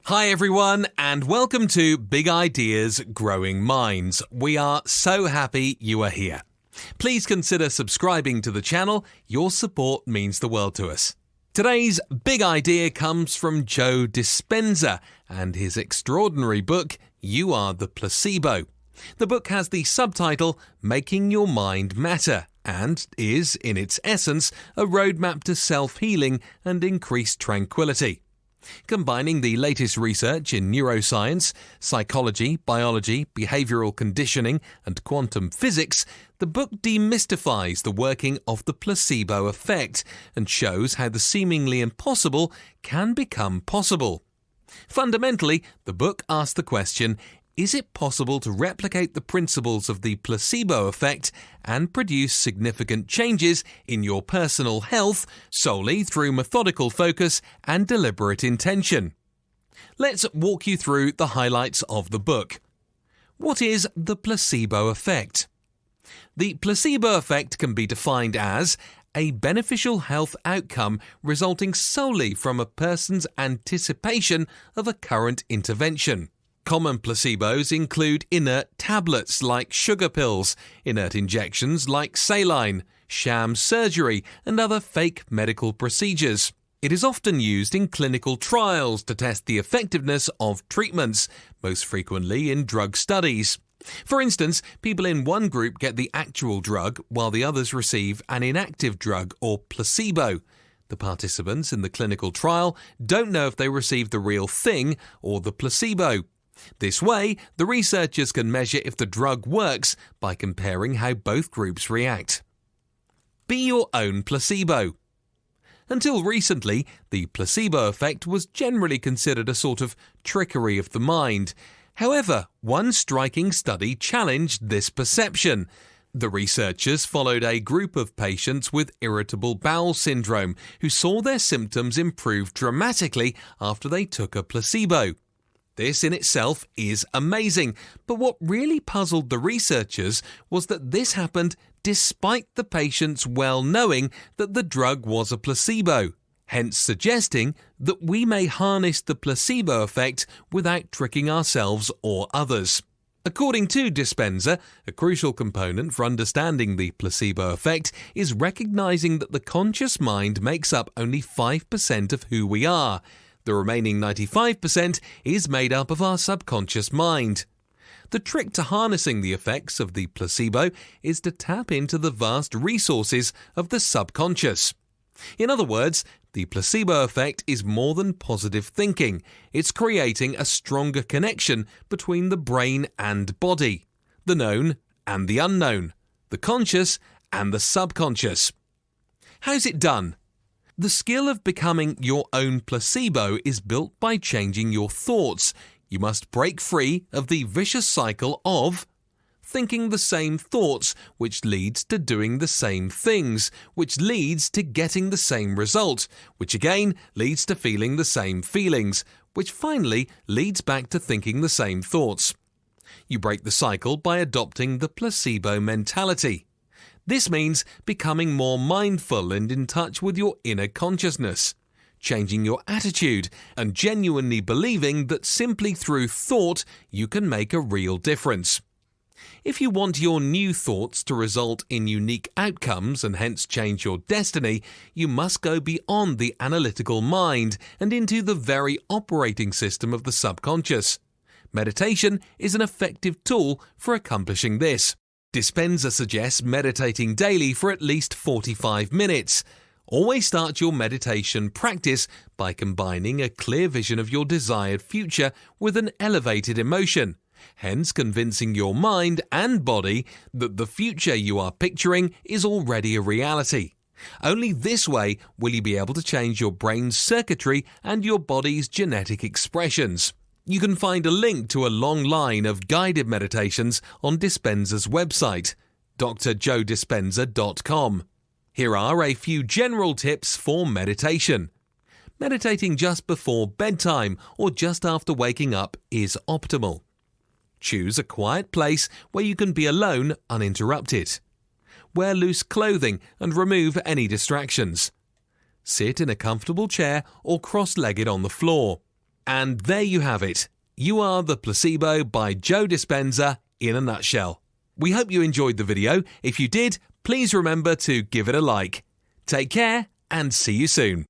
Hi everyone, and welcome to Big Ideas Growing Minds. We are so happy you are here. Please consider subscribing to the channel. Your support means the world to us. Today's big idea comes from Joe Dispenza and his extraordinary book, You Are the Placebo. The book has the subtitle, Making Your Mind Matter, and is, in its essence, a roadmap to self-healing and increased tranquility. Combining the latest research in neuroscience, psychology, biology, behavioral conditioning, and quantum physics, the book demystifies the working of the placebo effect and shows how the seemingly impossible can become possible. Fundamentally, the book asks the question, is it possible to replicate the principles of the placebo effect and produce significant changes in your personal health solely through methodical focus and deliberate intention? Let's walk you through the highlights of the book. What is the placebo effect? The placebo effect can be defined as a beneficial health outcome resulting solely from a person's anticipation of a current intervention. Common placebos include inert tablets like sugar pills, inert injections like saline, sham surgery, and other fake medical procedures. It is often used in clinical trials to test the effectiveness of treatments, most frequently in drug studies. For instance, people in one group get the actual drug while the others receive an inactive drug or placebo. The participants in the clinical trial don't know if they received the real thing or the placebo. This way, the researchers can measure if the drug works by comparing how both groups react. Be your own placebo. Until recently, the placebo effect was generally considered a sort of trickery of the mind. However, one striking study challenged this perception. The researchers followed a group of patients with irritable bowel syndrome who saw their symptoms improve dramatically after they took a placebo. This in itself is amazing, but what really puzzled the researchers was that this happened despite the patients well knowing that the drug was a placebo, hence suggesting that we may harness the placebo effect without tricking ourselves or others. According to Dispenza, a crucial component for understanding the placebo effect is recognizing that the conscious mind makes up only 5% of who we are. The remaining 95% is made up of our subconscious mind. The trick to harnessing the effects of the placebo is to tap into the vast resources of the subconscious. In other words, the placebo effect is more than positive thinking. It's creating a stronger connection between the brain and body, the known and the unknown, the conscious and the subconscious. How's it done? The skill of becoming your own placebo is built by changing your thoughts. You must break free of the vicious cycle of thinking the same thoughts, which leads to doing the same things, which leads to getting the same result, which again leads to feeling the same feelings, which finally leads back to thinking the same thoughts. You break the cycle by adopting the placebo mentality. This means becoming more mindful and in touch with your inner consciousness, changing your attitude, and genuinely believing that simply through thought you can make a real difference. If you want your new thoughts to result in unique outcomes and hence change your destiny, you must go beyond the analytical mind and into the very operating system of the subconscious. Meditation is an effective tool for accomplishing this. Dispenza suggests meditating daily for at least 45 minutes. Always start your meditation practice by combining a clear vision of your desired future with an elevated emotion, hence convincing your mind and body that the future you are picturing is already a reality. Only this way will you be able to change your brain's circuitry and your body's genetic expressions. You can find a link to a long line of guided meditations on Dispenza's website, drjoedispenza.com. Here are a few general tips for meditation. Meditating just before bedtime or just after waking up is optimal. Choose a quiet place where you can be alone uninterrupted. Wear loose clothing and remove any distractions. Sit in a comfortable chair or cross-legged on the floor. And there you have it. You are the placebo by Joe Dispenza in a nutshell. We hope you enjoyed the video. If you did, please remember to give it a like. Take care and see you soon.